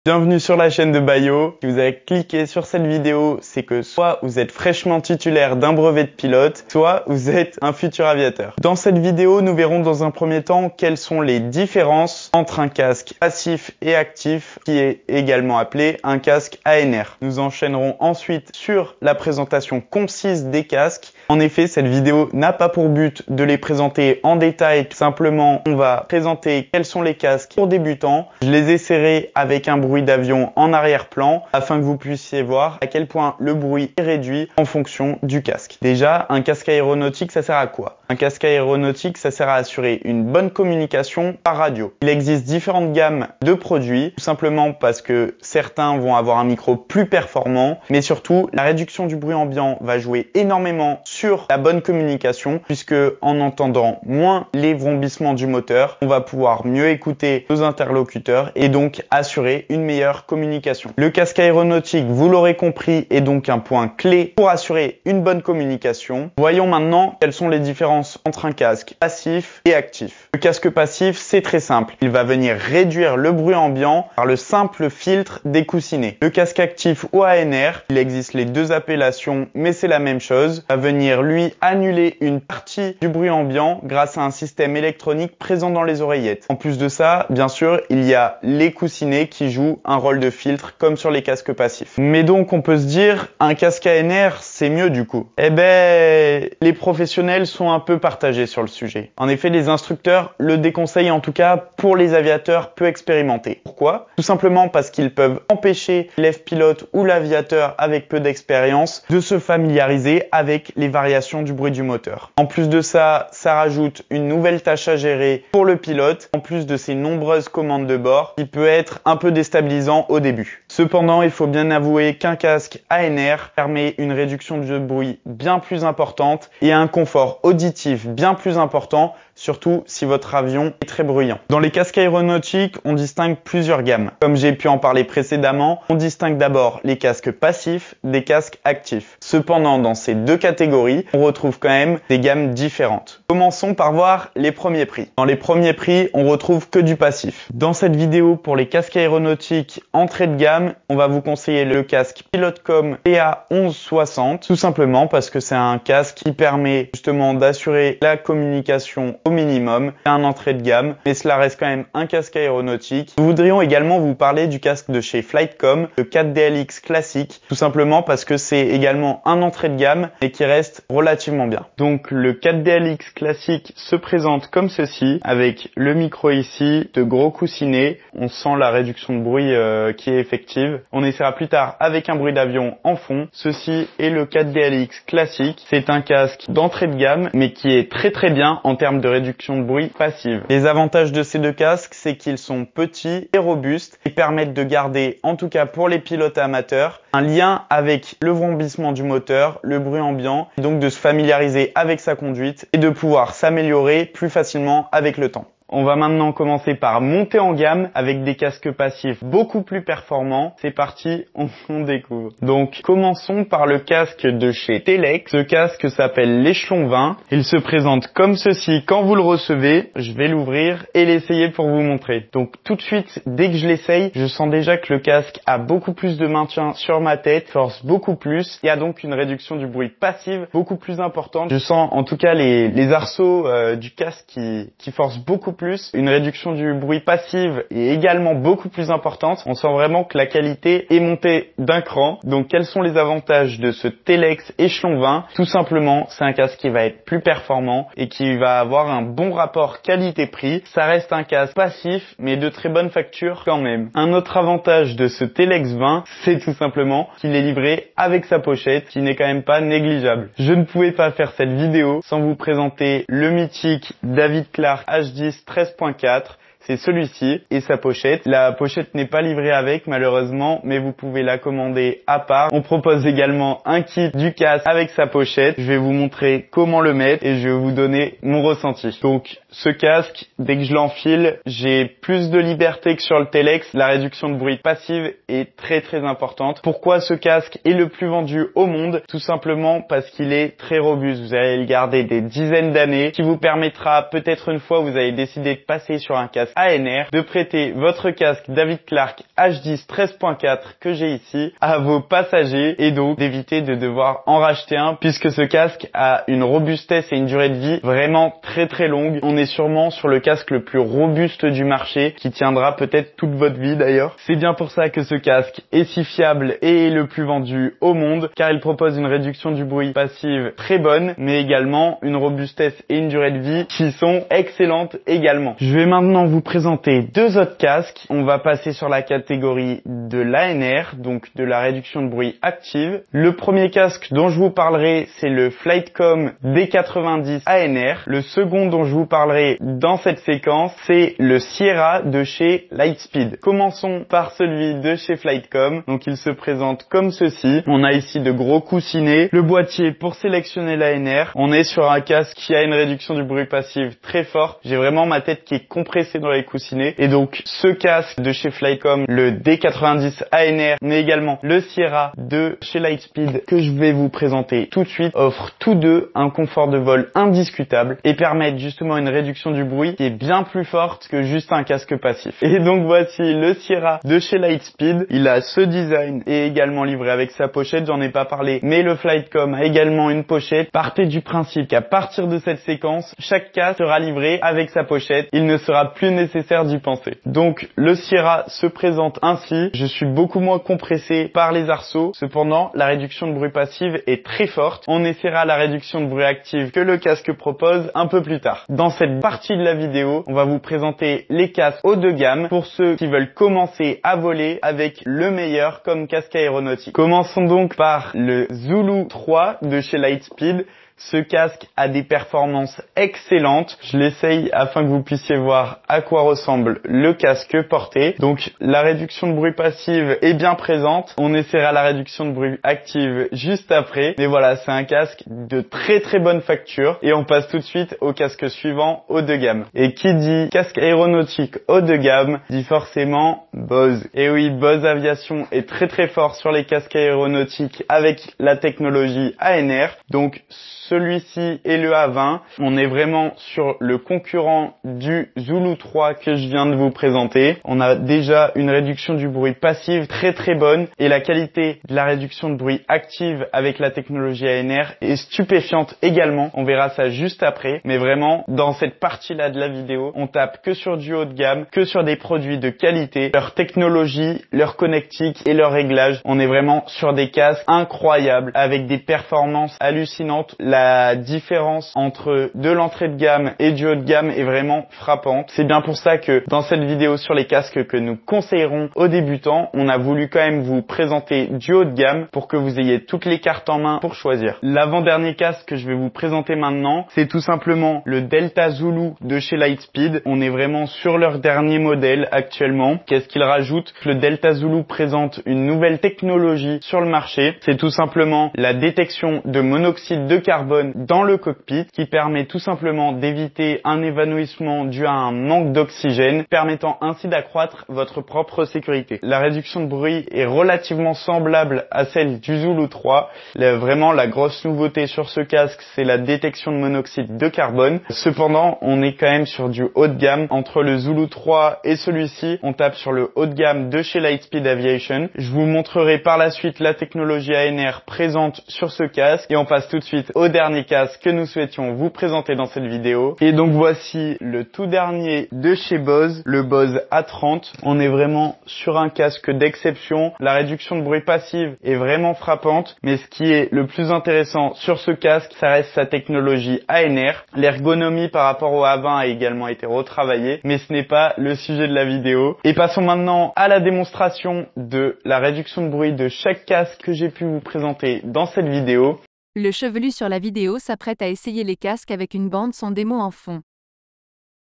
Bienvenue sur la chaîne de Bayo. Si vous avez cliqué sur cette vidéo, c'est que soit vous êtes fraîchement titulaire d'un brevet de pilote, soit vous êtes un futur aviateur. Dans cette vidéo, nous verrons dans un premier temps quelles sont les différences entre un casque passif et actif, qui est également appelé un casque ANR. Nous enchaînerons ensuite sur la présentation concise des casques. En effet, cette vidéo n'a pas pour but de les présenter en détail. Tout simplement, on va présenter quels sont les casques pour débutants. Je les essaierai avec un bruit d'avion en arrière-plan afin que vous puissiez voir à quel point le bruit est réduit en fonction du casque. Déjà, un casque aéronautique, ça sert à quoi? Un casque aéronautique, ça sert à assurer une bonne communication par radio. Il existe différentes gammes de produits, tout simplement parce que certains vont avoir un micro plus performant, mais surtout, la réduction du bruit ambiant va jouer énormément sur la bonne communication, puisque en entendant moins les vrombissements du moteur, on va pouvoir mieux écouter nos interlocuteurs et donc assurer une meilleure communication. Le casque aéronautique, vous l'aurez compris, est donc un point clé pour assurer une bonne communication. Voyons maintenant quelles sont les différences entre un casque passif et actif. Le casque passif, c'est très simple. Il va venir réduire le bruit ambiant par le simple filtre des coussinets. Le casque actif ou ANR, il existe les deux appellations, mais c'est la même chose, va venir lui annuler une partie du bruit ambiant grâce à un système électronique présent dans les oreillettes. En plus de ça, bien sûr, il y a les coussinets qui jouent un rôle de filtre comme sur les casques passifs. Mais donc on peut se dire, un casque ANR c'est mieux du coup. Eh ben, les professionnels sont un peu partagés sur le sujet. En effet, les instructeurs le déconseillent, en tout cas pour les aviateurs peu expérimentés. Pourquoi? Tout simplement parce qu'ils peuvent empêcher l'élève pilote ou l'aviateur avec peu d'expérience de se familiariser avec les variations du bruit du moteur. En plus de ça, ça rajoute une nouvelle tâche à gérer pour le pilote, en plus de ses nombreuses commandes de bord, qui peut être un peu déstabilisant au début. Cependant, il faut bien avouer qu'un casque ANR permet une réduction du bruit bien plus importante et un confort auditif bien plus important, surtout si votre avion est très bruyant. Dans les casques aéronautiques, on distingue plusieurs gammes. Comme j'ai pu en parler précédemment, on distingue d'abord les casques passifs des casques actifs. Cependant, dans ces deux catégories, on retrouve quand même des gammes différentes. Commençons par voir les premiers prix. Dans les premiers prix, on retrouve que du passif. Dans cette vidéo pour les casques aéronautiques entrée de gamme, on va vous conseiller le casque Pilotcom PA1160, tout simplement parce que c'est un casque qui permet justement d'assurer la communication au minimum. C'est un entrée de gamme, mais cela reste quand même un casque aéronautique. Nous voudrions également vous parler du casque de chez Flightcom, le 4DLX classique, tout simplement parce que c'est également un entrée de gamme et qui reste relativement bien. Donc le 4DLX classique se présente comme ceci, avec le micro ici, de gros coussinets. On sent la réduction de bruit qui est effective. On essaiera plus tard avec un bruit d'avion en fond. Ceci est le 4DLX classique. C'est un casque d'entrée de gamme, mais qui est très bien en termes de réduction de bruit passive. Les avantages de ces deux casques, c'est qu'ils sont petits et robustes et permettent de garder, en tout cas pour les pilotes amateurs, un lien avec le vrombissement du moteur, le bruit ambiant, et donc de se familiariser avec sa conduite et de pouvoir s'améliorer plus facilement avec le temps. On va maintenant commencer par monter en gamme avec des casques passifs beaucoup plus performants. C'est parti, on découvre. Donc, commençons par le casque de chez Telex. Ce casque s'appelle l'échelon 20. Il se présente comme ceci quand vous le recevez. Je vais l'ouvrir et l'essayer pour vous montrer. Donc, tout de suite, dès que je l'essaye, je sens déjà que le casque a beaucoup plus de maintien sur ma tête, force beaucoup plus et a donc une réduction du bruit passive beaucoup plus importante. Je sens en tout cas les arceaux du casque qui forcent beaucoup plus. Une réduction du bruit passive est également beaucoup plus importante. On sent vraiment que la qualité est montée d'un cran. Donc quels sont les avantages de ce Telex échelon 20? Tout simplement, c'est un casque qui va être plus performant et qui va avoir un bon rapport qualité-prix. Ça reste un casque passif, mais de très bonne facture quand même. Un autre avantage de ce Telex 20, c'est tout simplement qu'il est livré avec sa pochette, qui n'est quand même pas négligeable. Je ne pouvais pas faire cette vidéo sans vous présenter le mythique David Clark H10 13.4. C'est celui-ci et sa pochette. La pochette n'est pas livrée avec malheureusement, mais vous pouvez la commander à part. On propose également un kit du casque avec sa pochette. Je vais vous montrer comment le mettre et je vais vous donner mon ressenti. Donc ce casque, dès que je l'enfile, j'ai plus de liberté que sur le Telex. La réduction de bruit passive est très importante. Pourquoi ce casque est le plus vendu au monde? Tout simplement parce qu'il est très robuste. Vous allez le garder des dizaines d'années, qui vous permettra peut-être une fois vous avez décidé de passer sur un casque ANR, de prêter votre casque David Clark H10 13.4 que j'ai ici à vos passagers et donc d'éviter de devoir en racheter un puisque ce casque a une robustesse et une durée de vie vraiment très longue. On est sûrement sur le casque le plus robuste du marché qui tiendra peut-être toute votre vie d'ailleurs. C'est bien pour ça que ce casque est si fiable et est le plus vendu au monde car il propose une réduction du bruit passive très bonne mais également une robustesse et une durée de vie qui sont excellentes également. Je vais maintenant vous présenter deux autres casques. On va passer sur la catégorie de l'ANR, donc de la réduction de bruit active. Le premier casque dont je vous parlerai, c'est le Flightcom D90 ANR. Le second dont je vous parlerai dans cette séquence, c'est le Sierra de chez Lightspeed. Commençons par celui de chez Flightcom. Donc il se présente comme ceci. On a ici de gros coussinets, le boîtier pour sélectionner l'ANR. On est sur un casque qui a une réduction du bruit passif très forte. J'ai vraiment ma tête qui est compressée dans les coussinets. Et donc ce casque de chez Flightcom, le D90 ANR, mais également le Sierra de chez Lightspeed que je vais vous présenter tout de suite, offrent tous deux un confort de vol indiscutable et permettent justement une réduction du bruit qui est bien plus forte que juste un casque passif. Et donc voici le Sierra de chez Lightspeed. Il a ce design et également livré avec sa pochette, j'en ai pas parlé, mais le Flightcom a également une pochette. Partez du principe qu'à partir de cette séquence, chaque casque sera livré avec sa pochette. Il ne sera plus nécessaire d'y penser. Donc le Sierra se présente ainsi. Je suis beaucoup moins compressé par les arceaux. Cependant, la réduction de bruit passive est très forte. On essaiera la réduction de bruit active que le casque propose un peu plus tard. Dans cette partie de la vidéo, on va vous présenter les casques haut de gamme pour ceux qui veulent commencer à voler avec le meilleur comme casque aéronautique. Commençons donc par le Zulu 3 de chez Lightspeed. Ce casque a des performances excellentes. Je l'essaye afin que vous puissiez voir à quoi ressemble le casque porté. Donc la réduction de bruit passive est bien présente. On essaiera la réduction de bruit active juste après. Mais voilà, c'est un casque de très bonne facture. Et on passe tout de suite au casque suivant haut de gamme. Et qui dit casque aéronautique haut de gamme dit forcément Bose. Et oui, Bose Aviation est très fort sur les casques aéronautiques avec la technologie ANR. Donc celui-ci est le A20. On est vraiment sur le concurrent du Zulu 3 que je viens de vous présenter. On a déjà une réduction du bruit passif très bonne et la qualité de la réduction de bruit active avec la technologie ANR est stupéfiante également. On verra ça juste après. Mais vraiment, dans cette partie-là de la vidéo, on tape que sur du haut de gamme, que sur des produits de qualité, leur technologie, leur connectique et leur réglage. On est vraiment sur des casques incroyables avec des performances hallucinantes. La différence entre de l'entrée de gamme et du haut de gamme est vraiment frappante. C'est bien pour ça que dans cette vidéo sur les casques que nous conseillerons aux débutants, on a voulu quand même vous présenter du haut de gamme pour que vous ayez toutes les cartes en main pour choisir. L'avant-dernier casque que je vais vous présenter maintenant, c'est tout simplement le Delta Zulu de chez Lightspeed. On est vraiment sur leur dernier modèle actuellement. Qu'est-ce qu'il rajoute? Le Delta Zulu présente une nouvelle technologie sur le marché. C'est tout simplement la détection de monoxyde de carbone dans le cockpit qui permet tout simplement d'éviter un évanouissement dû à un manque d'oxygène, permettant ainsi d'accroître votre propre sécurité. La réduction de bruit est relativement semblable à celle du Zulu 3. Vraiment, la grosse nouveauté sur ce casque, c'est la détection de monoxyde de carbone. Cependant, on est quand même sur du haut de gamme. Entre le Zulu 3 et celui-ci, on tape sur le haut de gamme de chez Lightspeed Aviation. Je vous montrerai par la suite la technologie ANR présente sur ce casque et on passe tout de suite au dernier casque que nous souhaitions vous présenter dans cette vidéo. Et donc voici le tout dernier de chez Bose, le Bose A30. On est vraiment sur un casque d'exception. La réduction de bruit passive est vraiment frappante, mais ce qui est le plus intéressant sur ce casque, ça reste sa technologie ANR. L'ergonomie par rapport au A20 a également été retravaillée, mais ce n'est pas le sujet de la vidéo. Et passons maintenant à la démonstration de la réduction de bruit de chaque casque que j'ai pu vous présenter dans cette vidéo. Le chevelu sur la vidéo s'apprête à essayer les casques avec une bande son démo en fond.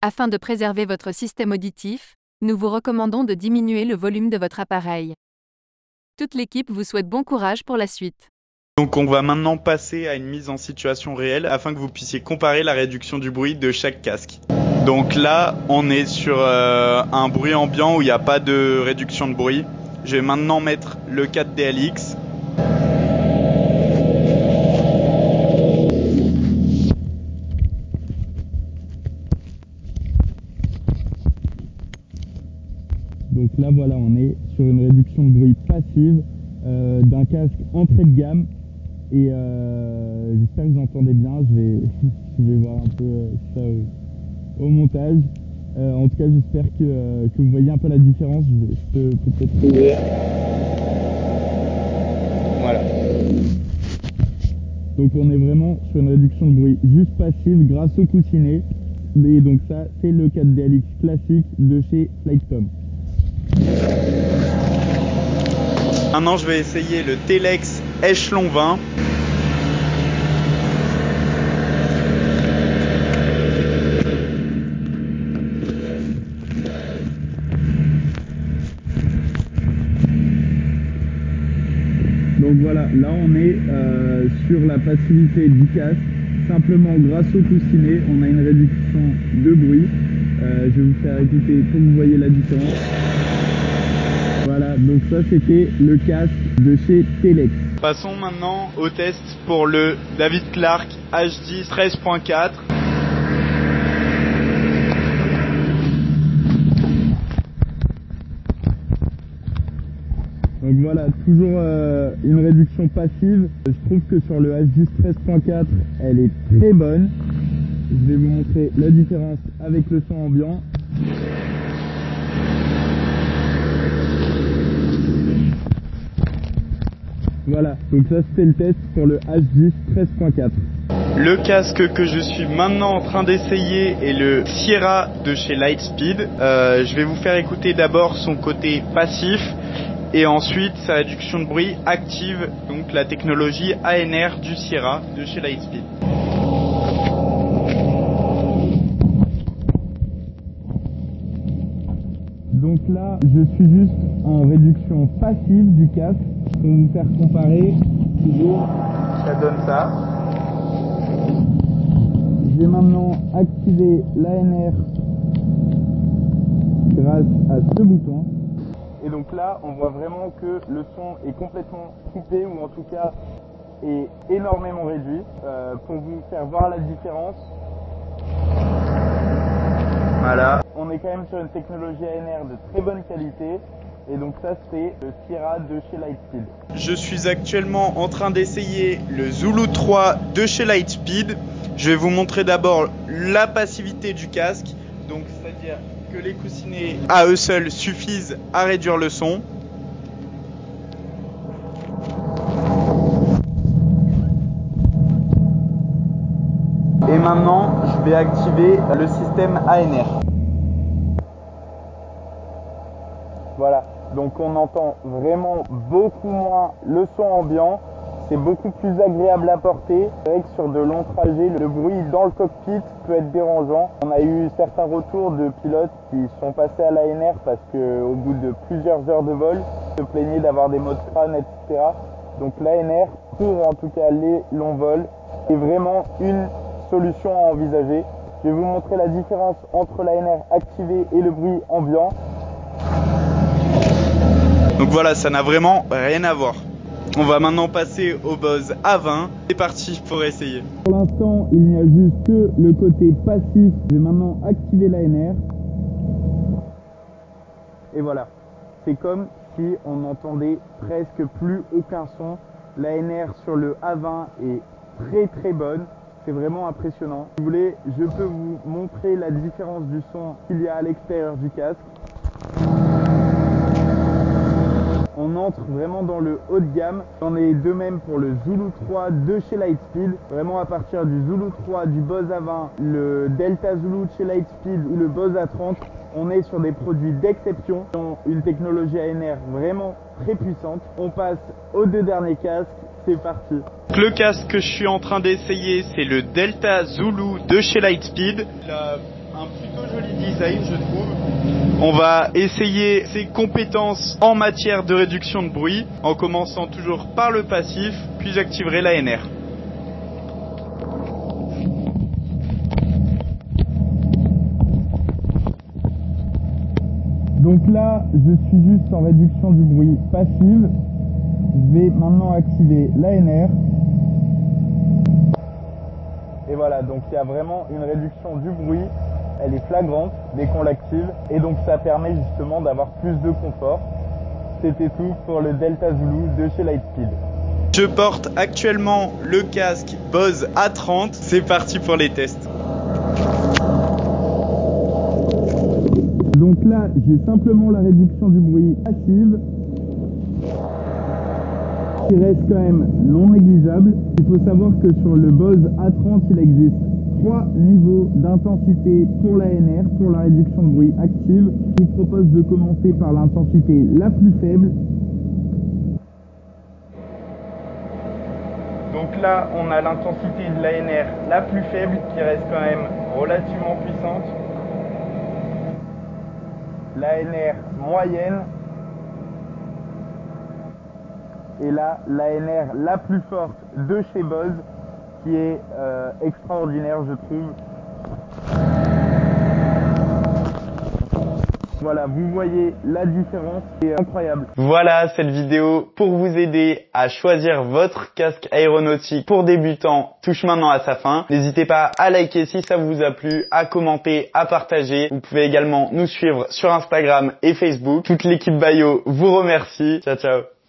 Afin de préserver votre système auditif, nous vous recommandons de diminuer le volume de votre appareil. Toute l'équipe vous souhaite bon courage pour la suite. Donc on va maintenant passer à une mise en situation réelle afin que vous puissiez comparer la réduction du bruit de chaque casque. Donc là, on est sur un bruit ambiant où il n'y a pas de réduction de bruit. Je vais maintenant mettre le 4DLX. Donc là voilà, on est sur une réduction de bruit passive d'un casque entrée de gamme. Et j'espère que vous entendez bien, je vais voir un peu ça au montage. En tout cas j'espère que vous voyez un peu la différence. Je peux peut-être ouvrir. Voilà. Donc on est vraiment sur une réduction de bruit juste passive grâce au coussinet. Et donc ça c'est le 4DLX classique de chez Flightcom. Maintenant je vais essayer le Telex Echelon 20. Donc voilà, là on est sur la passivité du casque. Simplement grâce au coussinet, on a une réduction de bruit. Je vais vous faire écouter pour que vous voyez la différence. Voilà, donc ça c'était le casque de chez Telex. Passons maintenant au test pour le David Clark H10 13.4. Donc voilà, toujours une réduction passive. Je trouve que sur le H10 13.4, elle est très bonne. Je vais vous montrer la différence avec le son ambiant. Voilà, donc ça c'était le test pour le H10 13.4. Le casque que je suis maintenant en train d'essayer est le Sierra de chez Lightspeed. Je vais vous faire écouter d'abord son côté passif et ensuite sa réduction de bruit active, donc la technologie ANR du Sierra de chez Lightspeed. Donc là, je suis juste en réduction passive du casque pour vous faire comparer. Toujours, ça donne ça. Je vais maintenant activer l'ANR grâce à ce bouton. Et donc là, on voit vraiment que le son est complètement coupé, ou en tout cas est énormément réduit. Pour vous faire voir la différence, voilà, on est quand même sur une technologie ANR de très bonne qualité. Et donc ça c'est le Sierra de chez Lightspeed. Je suis actuellement en train d'essayer le Zulu 3 de chez Lightspeed. Je vais vous montrer d'abord la passivité du casque. Donc c'est-à-dire que les coussinets à eux seuls suffisent à réduire le son. Et maintenant je vais activer le système ANR. Voilà, donc on entend vraiment beaucoup moins le son ambiant, c'est beaucoup plus agréable à porter. C'est vrai que sur de longs trajets, le bruit dans le cockpit peut être dérangeant. On a eu certains retours de pilotes qui sont passés à l'ANR parce qu'au bout de plusieurs heures de vol, se plaignaient d'avoir des maux de crâne, etc. Donc l'ANR, pour en tout cas les longs vols, est vraiment une solution à envisager. Je vais vous montrer la différence entre l'ANR activé et le bruit ambiant. Donc voilà, ça n'a vraiment rien à voir. On va maintenant passer au Bose A20. C'est parti pour essayer. Pour l'instant, il n'y a juste que le côté passif. Je vais maintenant activer l'ANR. Et voilà. C'est comme si on n'entendait presque plus aucun son. L'ANR sur le A20 est très très bonne. C'est vraiment impressionnant. Si vous voulez, je peux vous montrer la différence du son qu'il y a à l'extérieur du casque. On entre vraiment dans le haut de gamme. On est de même pour le Zulu 3 de chez Lightspeed. Vraiment à partir du Zulu 3, du Bose A20, le Delta Zulu de chez Lightspeed ou le Bose A30, on est sur des produits d'exception qui ont une technologie ANR vraiment très puissante. On passe aux deux derniers casques. C'est parti. Le casque que je suis en train d'essayer, c'est le Delta Zulu de chez Lightspeed. Il a un plutôt joli design, je trouve. On va essayer ses compétences en matière de réduction de bruit, en commençant toujours par le passif, puis j'activerai l'ANR. Donc là, je suis juste en réduction du bruit passive. Je vais maintenant activer l'ANR. Et voilà, donc il y a vraiment une réduction du bruit. elle est flagrante dès qu'on l'active et donc ça permet justement d'avoir plus de confort. C'était tout pour le Delta Zulu de chez Lightspeed. Je porte actuellement le casque Bose A30. C'est parti pour les tests. Donc là, j'ai simplement la réduction du bruit active, qui reste quand même non négligeable. Il faut savoir que sur le Bose A30, il existe 3 niveaux d'intensité pour l'ANR, pour la réduction de bruit active. Je vous propose de commencer par l'intensité la plus faible. Donc là, on a l'intensité de l'ANR la plus faible qui reste quand même relativement puissante. L'ANR moyenne. Et là, l'ANR la plus forte de chez Bose, qui est extraordinaire, je trouve. Voilà, vous voyez la différence, c'est incroyable. Voilà cette vidéo pour vous aider à choisir votre casque aéronautique pour débutants touche maintenant à sa fin. N'hésitez pas à liker si ça vous a plu, à commenter, à partager. Vous pouvez également nous suivre sur Instagram et Facebook. Toute l'équipe Bayo vous remercie. Ciao ciao.